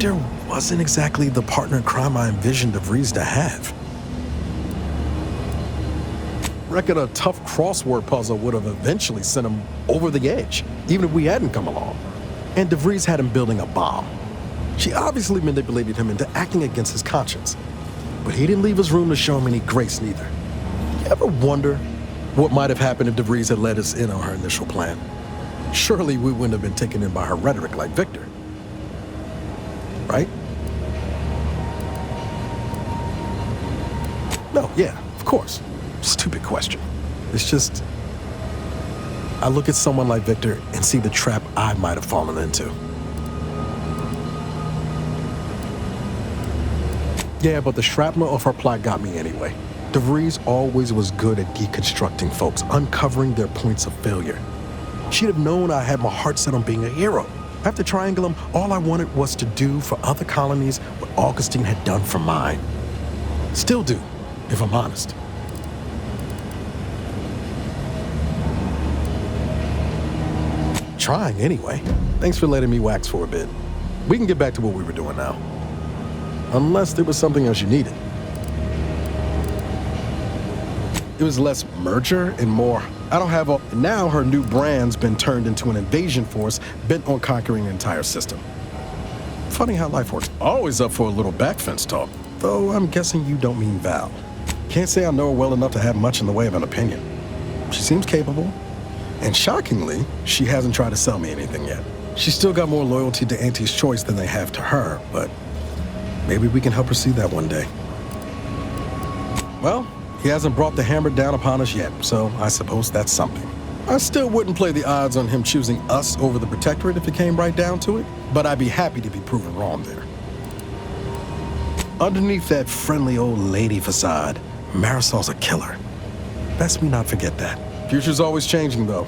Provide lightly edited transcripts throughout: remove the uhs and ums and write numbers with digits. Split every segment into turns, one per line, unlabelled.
Victor wasn't exactly the partner in crime I envisioned DeVries to have. Reckon a tough crossword puzzle would have eventually sent him over the edge, even if we hadn't come along. And DeVries had him building a bomb. She obviously manipulated him into acting against his conscience. But he didn't leave us room to show him any grace neither. You ever wonder what might have happened if DeVries had let us in on her initial plan? Surely we wouldn't have been taken in by her rhetoric like Victor. Right? No, yeah, of course. Stupid question. It's just, I look at someone like Victor and see the trap I might have fallen into. Yeah, but the shrapnel of her plot got me anyway. DeVries always was good at deconstructing folks, uncovering their points of failure. She'd have known I had my heart set on being a hero. After Triangulum, all I wanted was to do for other colonies what Augustine had done for mine. Still do, if I'm honest. Trying anyway. Thanks for letting me wax for a bit. We can get back to what we were doing now. Unless there was something else you needed. It was less merger and more, I don't have a... Now her new brand's been turned into an invasion force bent on conquering the entire system. Funny how life works. Always up for a little backfence talk. Though I'm guessing you don't mean Val. Can't say I know her well enough to have much in the way of an opinion. She seems capable. And shockingly, she hasn't tried to sell me anything yet. She's still got more loyalty to Auntie's choice than they have to her, but maybe we can help her see that one day. Well, he hasn't brought the hammer down upon us yet, so I suppose that's something. I still wouldn't play the odds on him choosing us over the Protectorate if it came right down to it, but I'd be happy to be proven wrong there. Underneath that friendly old lady facade, Marisol's a killer. Best we not forget that. Future's always changing, though.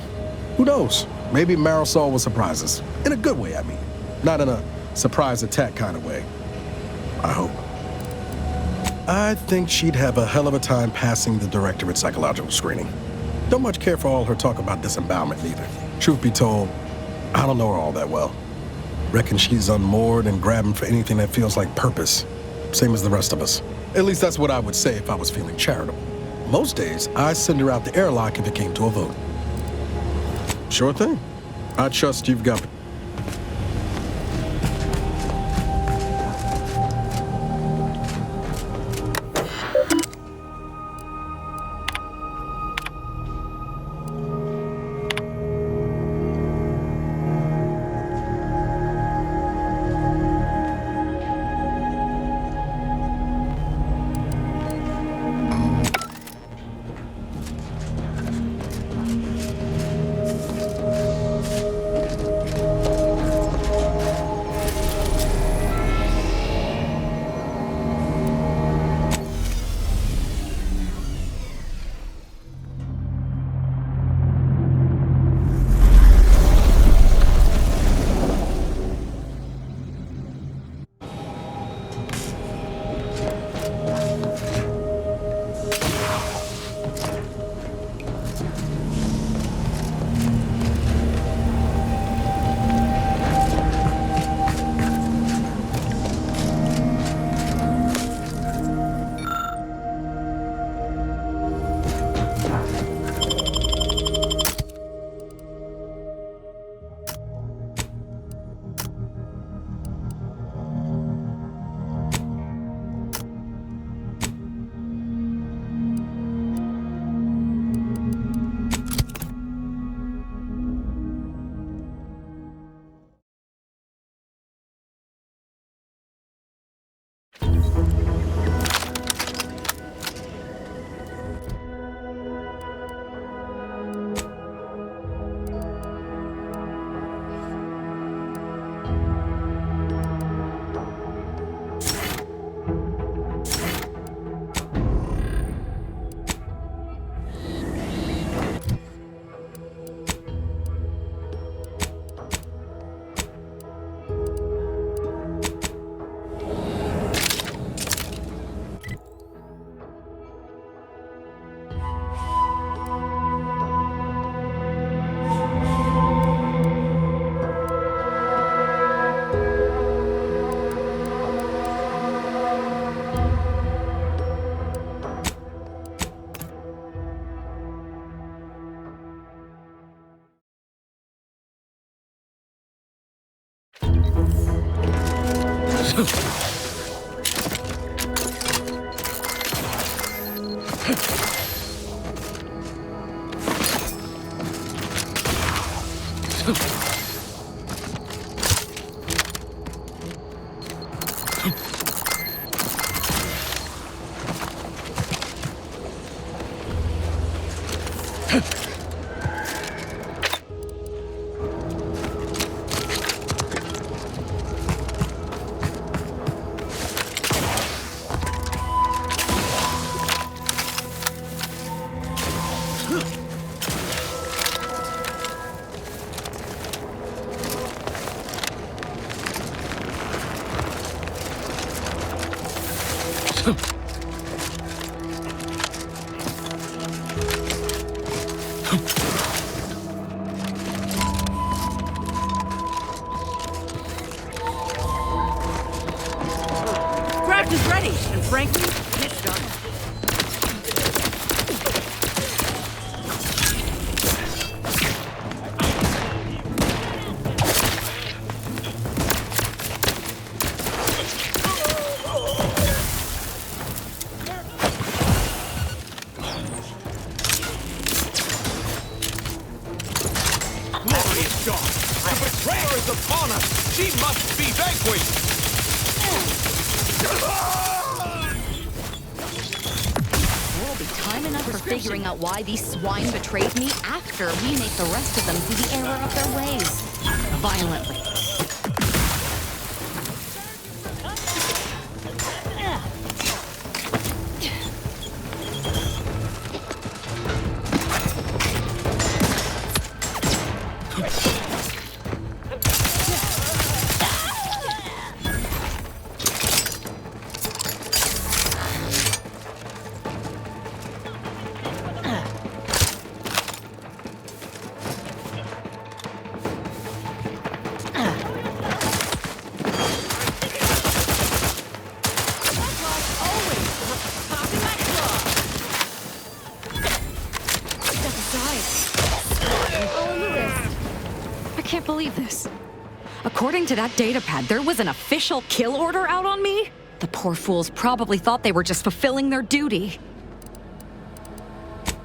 Who knows? Maybe Marisol will surprise us. In a good way, I mean. Not in a surprise attack kind of way. I hope. I think she'd have a hell of a time passing the Directorate psychological screening. Don't much care for all her talk about disembowelment, neither. Truth be told, I don't know her all that well. Reckon she's unmoored and grabbing for anything that feels like purpose. Same as the rest of us. At least that's what I would say if I was feeling charitable. Most days, I'd send her out the airlock if it came to a vote. Sure thing. I trust you've got...
Craft is ready, and frankly, it's done.
Upon us! She must be vanquished!
There'll be time enough for figuring out why these swine betrayed me after we make the rest of them see the error of their ways. Violently. I can't believe this. According to that datapad, there was an official kill order out on me? The poor fools probably thought they were just fulfilling their duty.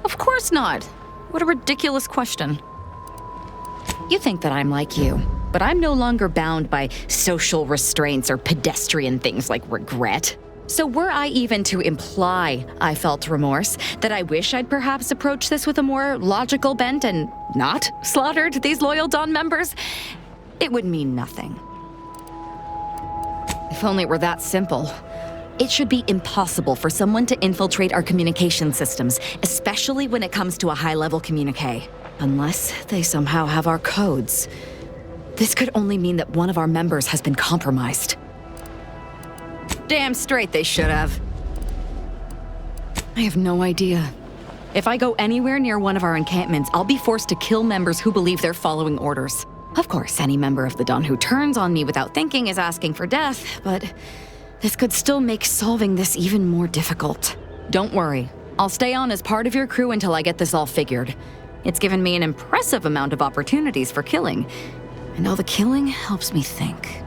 Of course not. What a ridiculous question. You think that I'm like you, but I'm no longer bound by social restraints or pedestrian things like regret. So were I even to imply I felt remorse, that I wish I'd perhaps approached this with a more logical bent and not slaughtered these loyal Dawn members, it would mean nothing. If only it were that simple. It should be impossible for someone to infiltrate our communication systems, especially when it comes to a high-level communique. Unless they somehow have our codes. This could only mean that one of our members has been compromised. Damn straight they should have. I have no idea. If I go anywhere near one of our encampments, I'll be forced to kill members who believe they're following orders. Of course, any member of the Dawn who turns on me without thinking is asking for death, but this could still make solving this even more difficult. Don't worry. I'll stay on as part of your crew until I get this all figured. It's given me an impressive amount of opportunities for killing, and all the killing helps me think.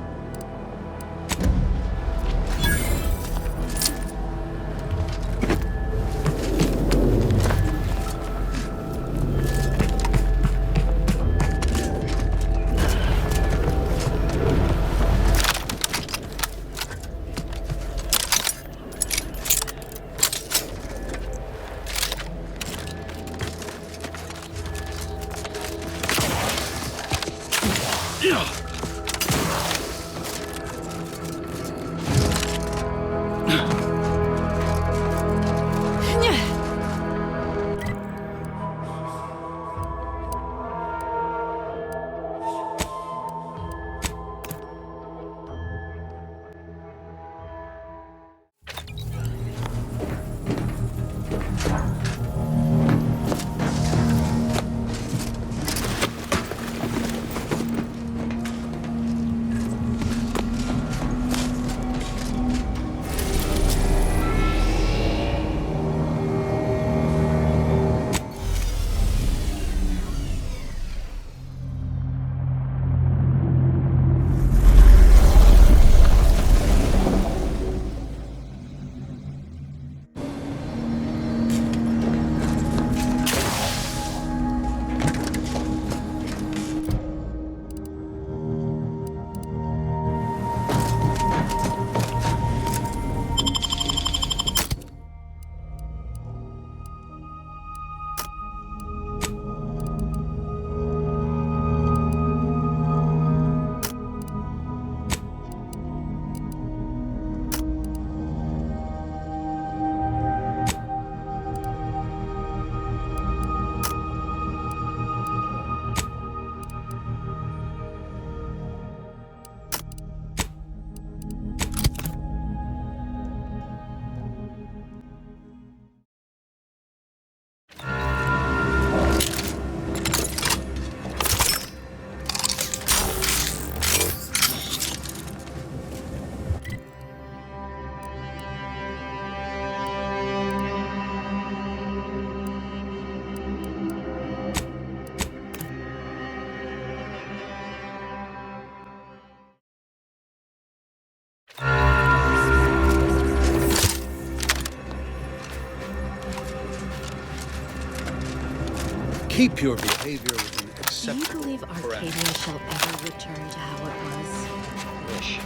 keep your behavior within
Do you
acceptable
believe Arcadia shall ever return to how it was?
Wish.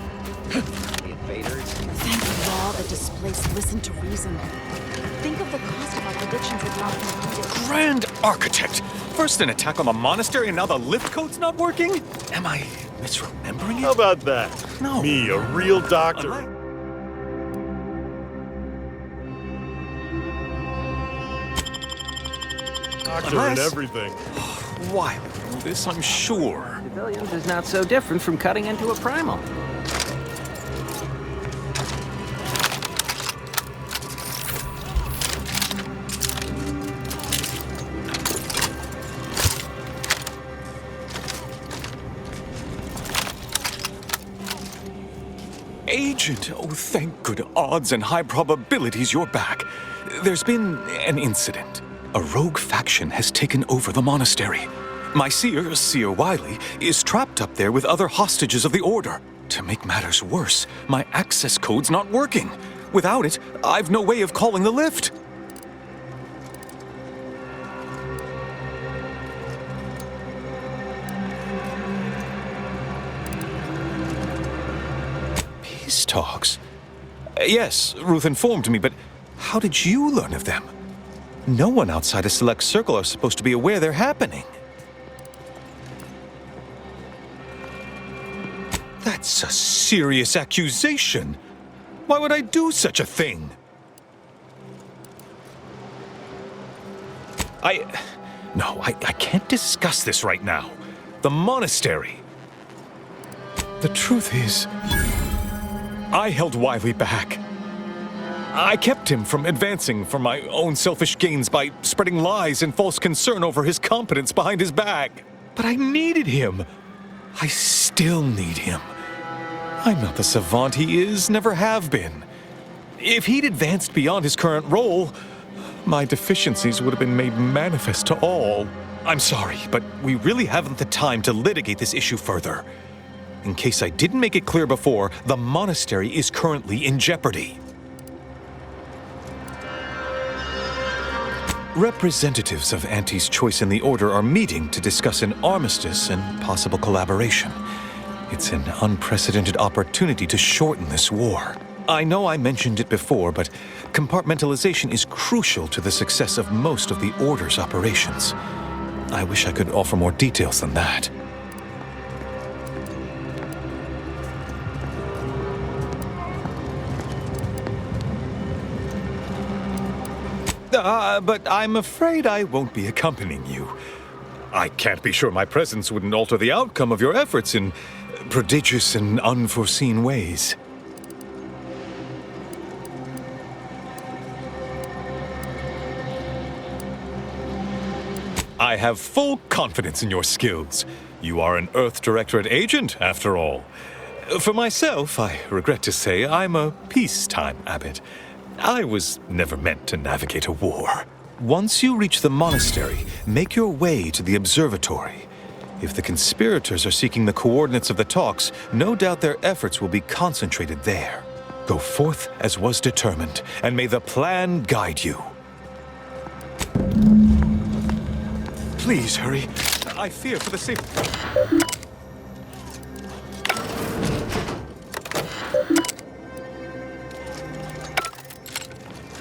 The invaders.
Thank the law that displaced listen to reason. Think of the cost of our predictions had not been completed.
Grand Architect! First an attack on the monastery, and now the lift code's not working? Am I misremembering it?
How about that?
No.
Me, a real doctor. Doctor and
Unless-
everything.
Why do this, I'm sure.
Civilians is not so different from cutting into a primal.
Agent, oh, thank good odds and high probabilities you're back. There's been an incident. A rogue faction has taken over the monastery. My seer Wiley, is trapped up there with other hostages of the Order. To make matters worse, my access code's not working. Without it, I've no way of calling the lift. Peace talks? Yes, Ruth informed me, but how did you learn of them? No one outside a select circle are supposed to be aware they're happening. That's a serious accusation. Why would I do such a thing? No, I can't discuss this right now. The monastery. The truth is, I held Wiley back. I kept him from advancing for my own selfish gains by spreading lies and false concern over his competence behind his back. But I needed him. I still need him. I'm not the savant he is, never have been. If he'd advanced beyond his current role, my deficiencies would have been made manifest to all. I'm sorry, but we really haven't the time to litigate this issue further. In case I didn't make it clear before, the monastery is currently in jeopardy. Representatives of Auntie's Choice and the Order are meeting to discuss an armistice and possible collaboration. It's an unprecedented opportunity to shorten this war. I know I mentioned it before, but compartmentalization is crucial to the success of most of the Order's operations. I wish I could offer more details than that. But I'm afraid I won't be accompanying you. I can't be sure my presence wouldn't alter the outcome of your efforts in prodigious and unforeseen ways. I have full confidence in your skills. You are an Earth Directorate agent, after all. For myself, I regret to say I'm a peacetime abbot. I was never meant to navigate a war. Once you reach the monastery, make your way to the observatory. If the conspirators are seeking the coordinates of the talks, no doubt their efforts will be concentrated there. Go forth as was determined, and may the plan guide you. Please hurry. I fear for the safety.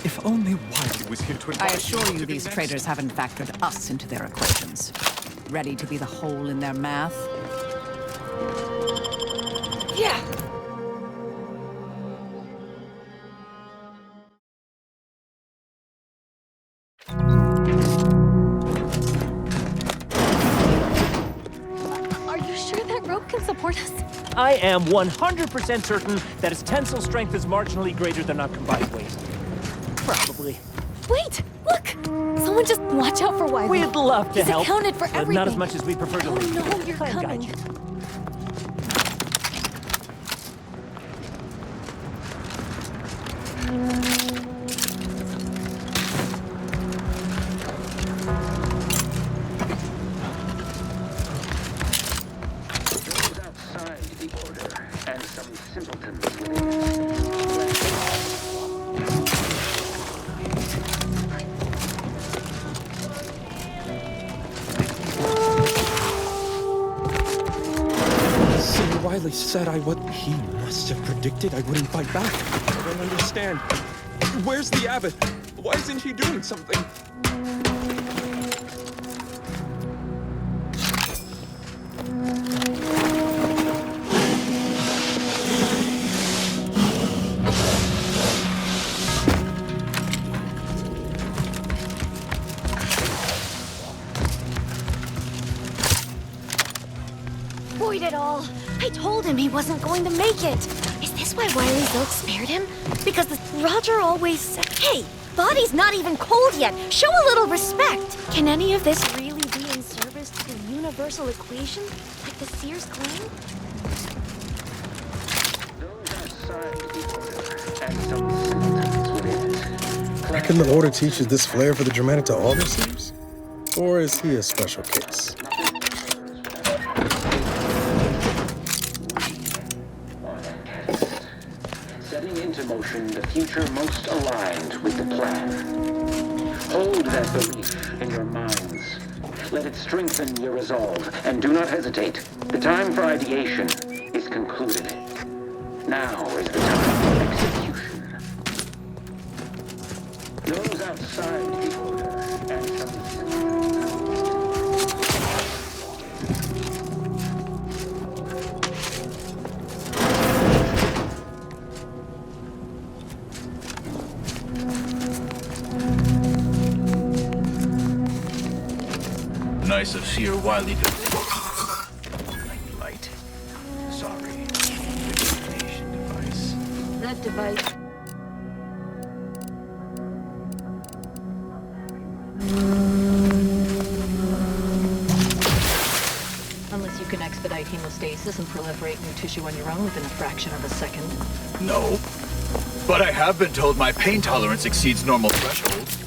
If only Wiley was here to advise.
I assure you these traitors haven't factored us into their equations. Ready to be the hole in their math?
Yeah. Are you sure that rope can support us?
I am 100% certain that its tensile strength is marginally greater than our combined weight. Probably.
Wait! Look! Someone just watch out for Wiley.
We'd love to
He's
help.
accounted for
but
everything.
not as much as we prefer to
Oh
leave.
no, you're
Plan guide
coming.
you.
Those outside the Order and some simpletons within.
really said I would. He must have predicted I wouldn't fight back. I don't understand. Where's the abbot? Why isn't he doing something?
Avoid it all. I told him he wasn't going to make it. Is this why Wily Silk spared him? Because Roger always said, hey, body's not even cold yet. Show a little respect. Can any of this really be in service to the universal equation, like the Sears claim?
Those outside the order and some simpletons within it.
Reckon the Order teaches this flair for the dramatic to all their seers? Or is he a special case?
Setting into motion the future most aligned with the plan. Hold that belief in your minds. Let it strengthen your resolve, and do not hesitate. The time for ideation is concluded. Now is the time for execution. Those outside the order and some
Nice of Seer Wiley to... Light. Sorry. Communication device.
That device.
Unless you can expedite hemostasis and proliferate new tissue on your own within a fraction of a second.
No. But I have been told my pain tolerance exceeds normal thresholds.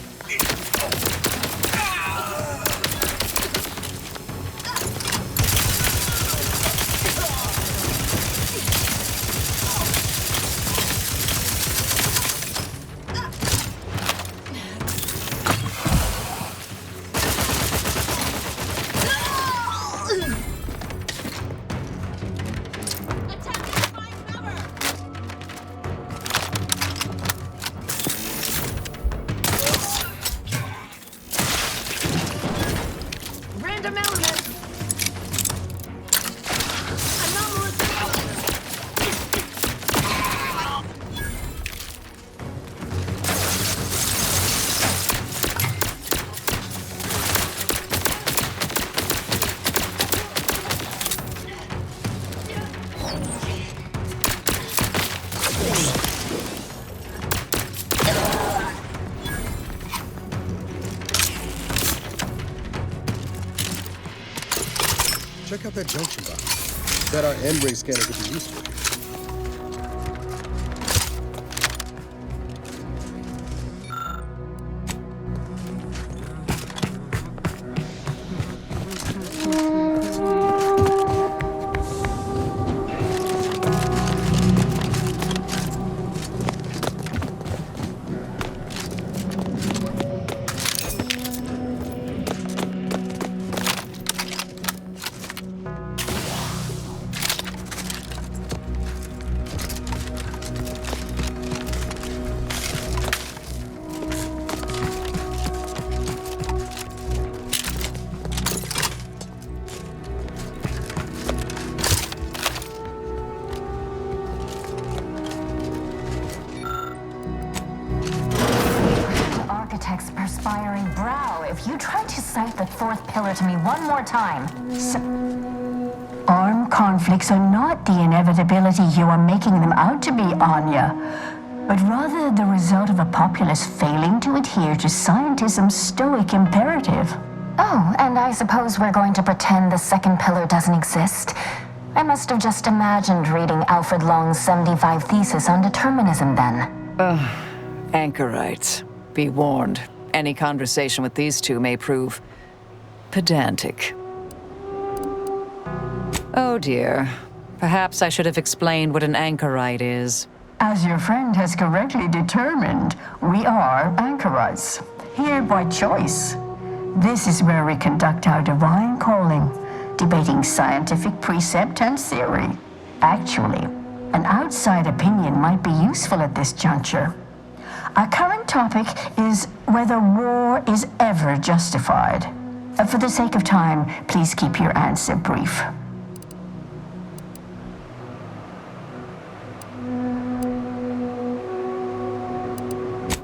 Check out that junction box. Bet our N-ray scanner could be useful.
Perspiring brow, if you try to cite the fourth pillar to me one more time. Armed conflicts are not the inevitability you are making them out to be, Anya, but rather the result of a populace failing to adhere to scientism's stoic imperative. Oh, and I suppose we're going to pretend the second pillar doesn't exist. I must have just imagined reading Alfred Long's 75 thesis on determinism then.
Anchorites. Be warned, any conversation with these two may prove pedantic. Oh dear. Perhaps I should have explained what an anchorite is.
As your friend has correctly determined, we are anchorites, here by choice. This is where we conduct our divine calling, debating scientific precept and theory. Actually, an outside opinion might be useful at this juncture. Our current topic is whether war is ever justified. For the sake of time, please keep your answer brief.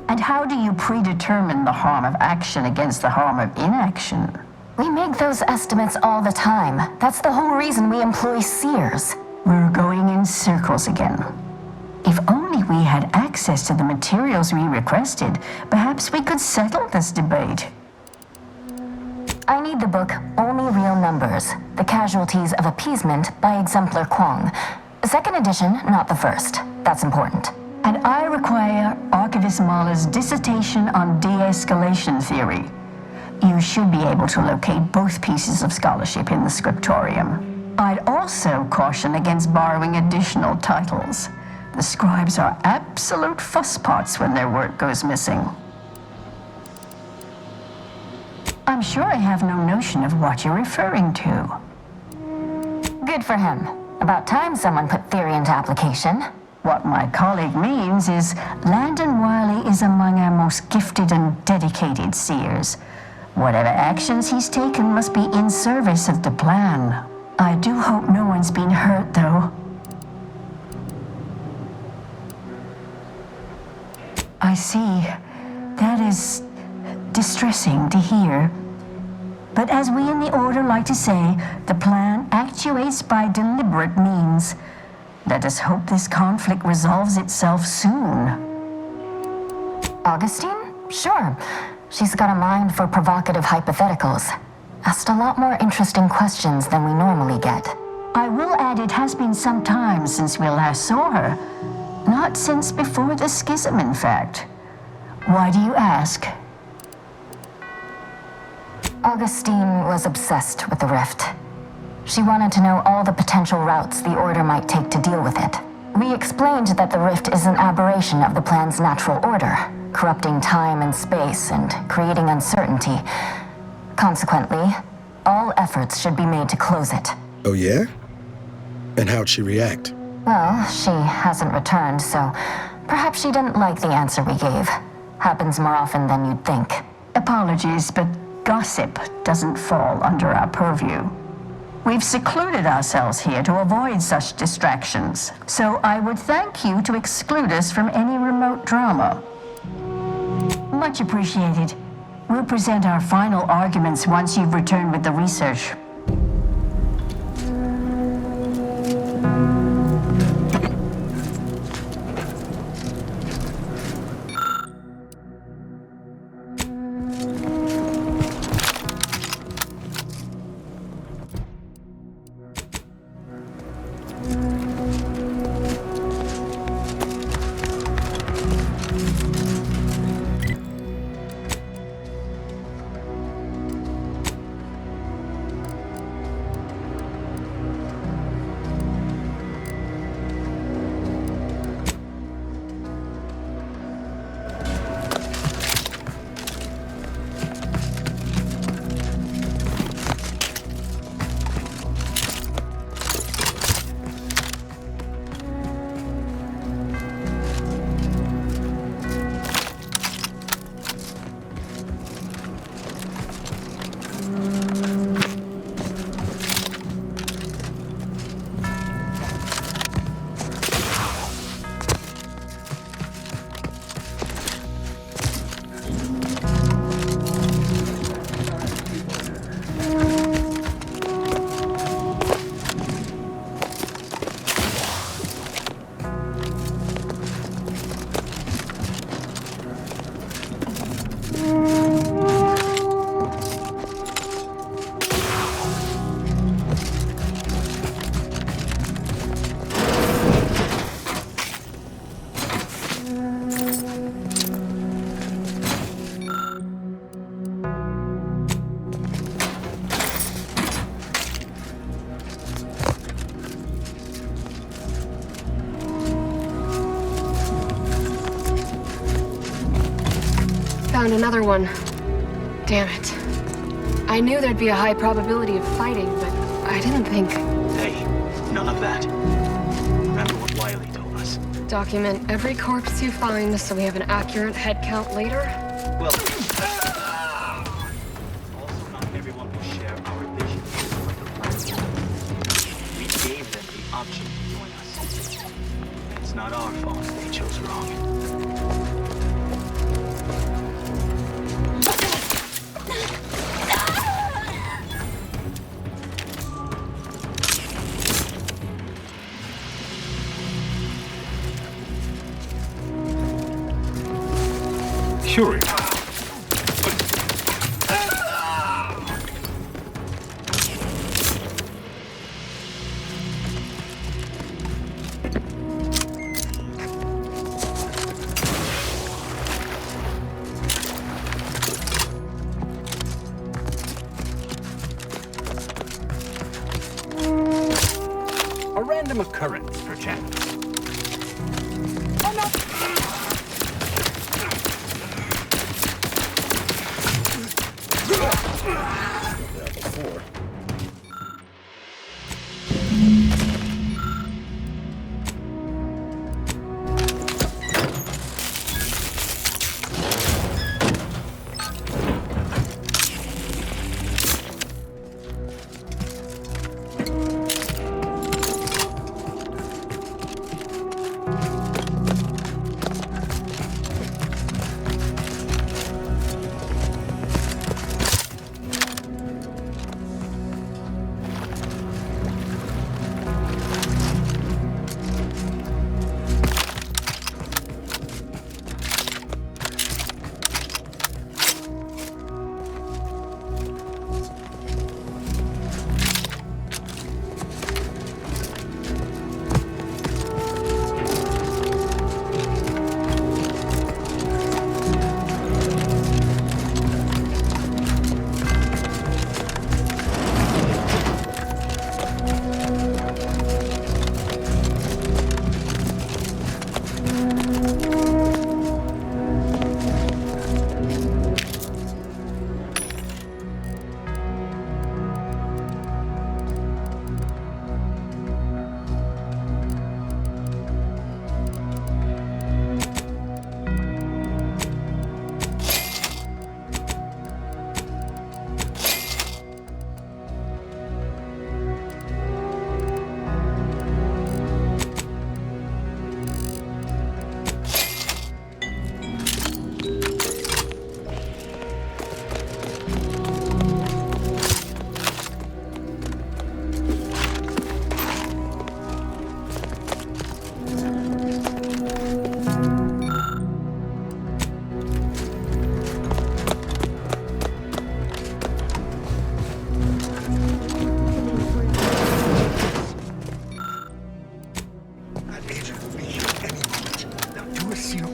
And how do you predetermine the harm of action against the harm of inaction?
We make those estimates all the time. That's the whole reason we employ seers.
We're going in circles again. If only we had access to the materials we requested, perhaps we could settle this debate.
I need the book Only Real Numbers, The Casualties of Appeasement by Exemplar Kwong. Second edition, not the first. That's important.
And I require Archivist Mahler's dissertation on de-escalation theory. You should be able to locate both pieces of scholarship in the scriptorium. I'd also caution against borrowing additional titles. The scribes are absolute fusspots when their work goes missing. I'm sure I have no notion of what you're referring to.
Good for him. About time someone put theory into application.
What my colleague means is Landon Wiley is among our most gifted and dedicated seers. Whatever actions he's taken must be in service of the plan. I do hope no one's been hurt, though. I see. That is distressing to hear. But as we in the Order like to say, the plan actuates by deliberate means. Let us hope this conflict resolves itself soon.
Augustine? Sure. She's got a mind for provocative hypotheticals. Asked a lot more interesting questions than we normally get.
I will add it has been some time since we last saw her. Not since before the schism, in fact. Why do you ask?
Augustine was obsessed with the rift. She wanted to know all the potential routes the Order might take to deal with it. We explained that the rift is an aberration of the plan's natural order, corrupting time and space and creating uncertainty. Consequently, all efforts should be made to close it.
Oh, yeah? And how'd she react?
Well, she hasn't returned, so perhaps she didn't like the answer we gave. Happens more often than you'd think.
Apologies, but gossip doesn't fall under our purview. We've secluded ourselves here to avoid such distractions, so I would thank you to exclude us from any remote drama. Much appreciated. We'll present our final arguments once you've returned with the research.
Found another one. Damn it. I knew there'd be a high probability of fighting, but I didn't think...
Hey, none of that.
Document every corpse you find so we have an accurate head count later?
Well, also not everyone will share our vision for the plan. We gave them the option to join us. It's not our fault they chose wrong.
Curie.
A random occurrence, perchance.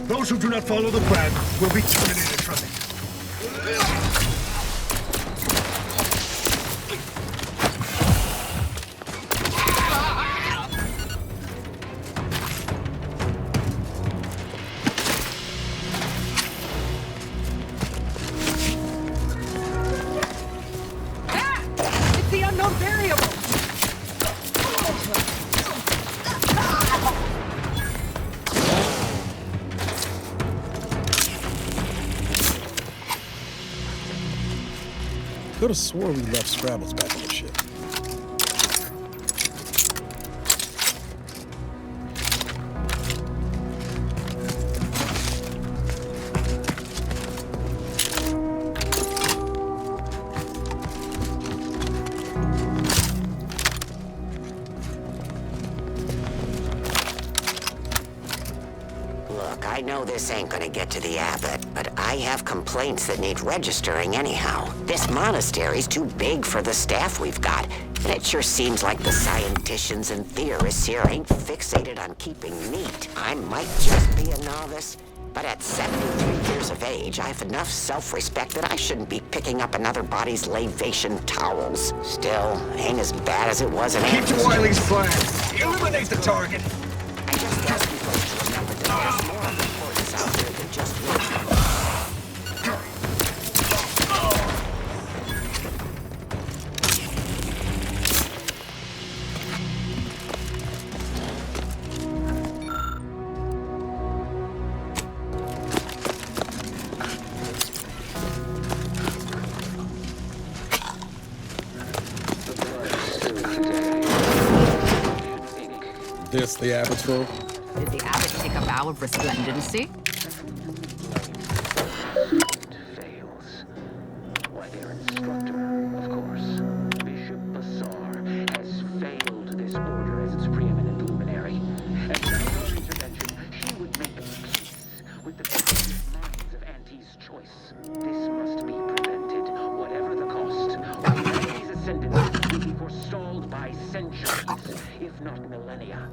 Those who do not follow the plan will be terminated from it.
It's the unknown variable!
Could have swore we left Scrabbles back on the ship.
Look, I know this ain't gonna get to the abbot, but I have complaints that need registering anyhow. This monastery's too big for the staff we've got, and it sure seems like the scienticians and theorists here ain't fixated on keeping neat. I might just be a novice, but at 73 years of age, I have enough self-respect that I shouldn't be picking up another body's lavation towels. Still, ain't as bad as it was in
Keep to Wiley's plan. Eliminate the target.
I just ask you folks to remember that there's more importance out there than just one.
guess the abbot's full.
Did the abbot take a vow of resplendency?
Fails. Why, their instructor, of course. Bishop Bassar has failed this order as its preeminent luminary. And without our intervention, she would make peace with the primitive minds of Auntie's choice. This must be prevented, whatever the cost. Or humanity's ascendance will be forestalled by centuries, if not millennia.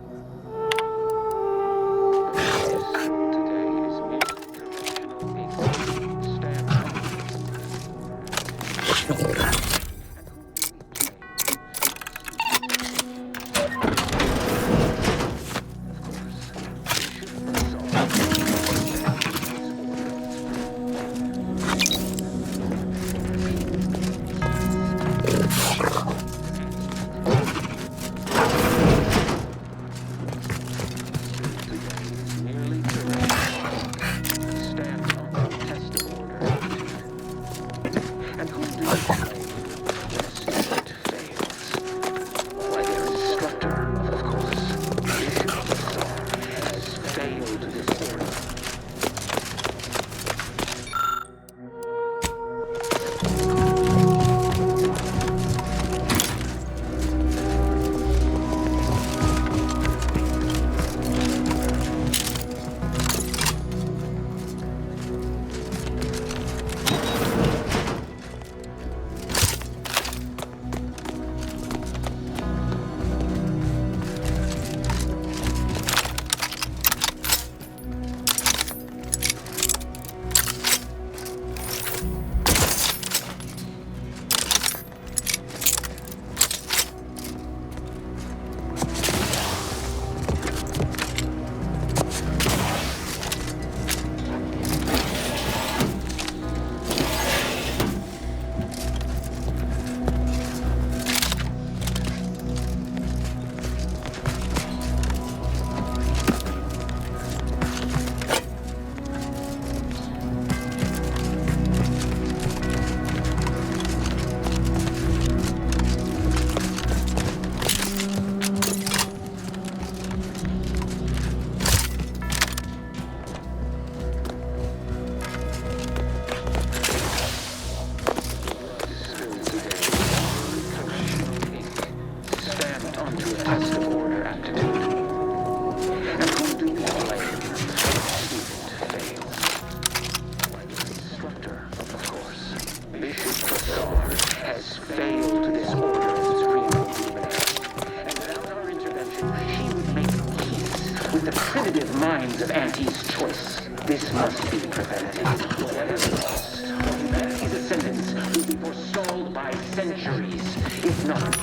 Minds of Auntie's choice. This must be prevented. Whatever the cost, or humanity's ascendance will be forestalled by centuries, if not.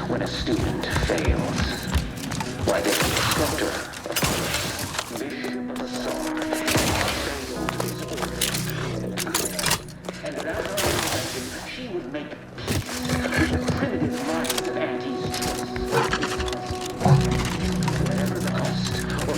When a student fails, why, the instructor, of course, Bishop Bassar, failed his order. And without her intervention, she would make peace with the primitive minds of Auntie's choice. Whatever the cost, or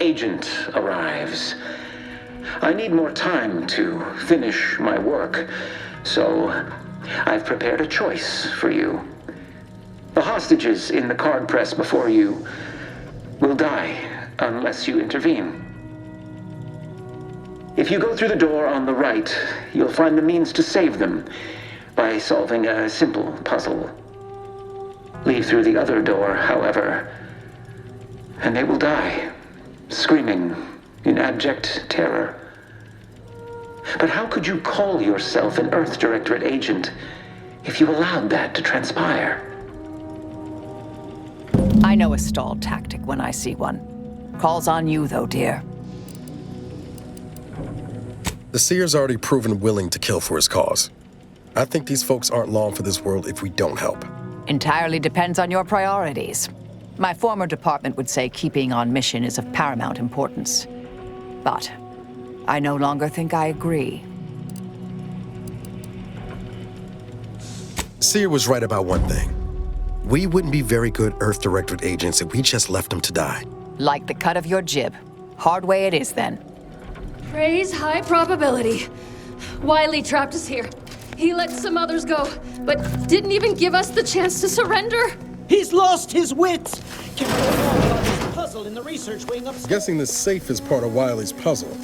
agent arrives. I need more time to finish my work, so I've prepared a choice for you. The hostages in the card press before you will die unless you intervene. If you go through the door on the right, you'll find the means to save them by solving a simple puzzle. Leave through the other door, however, and they will die, screaming in abject terror. But how could you call yourself an Earth Directorate agent if you allowed that to transpire?
I know a stall tactic when I see one. Calls on you, though, dear.
The Seer's already proven willing to kill for his cause. I think these folks aren't long for this world if we don't help.
Entirely depends on your priorities. My former department would say keeping on mission is of paramount importance. But I no longer think I agree.
Seer was right about one thing. We wouldn't be very good Earth Directorate agents if we just left them to die.
Like the cut of your jib. Hard way it is, then.
Praise high probability. Wiley trapped us here. He let some others go, but didn't even give us the chance to surrender.
He's lost his wits! Can we know about this puzzle in the research wing upstairs?
Guessing the safe is part of Wiley's puzzle.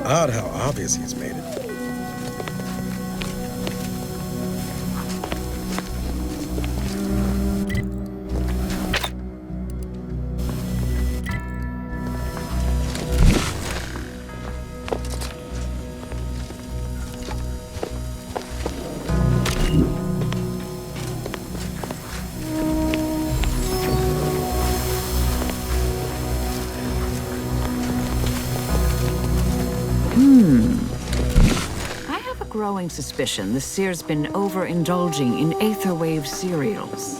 Odd how obvious he's made it.
Growing suspicion the Seer's been overindulging in Aetherwave cereals.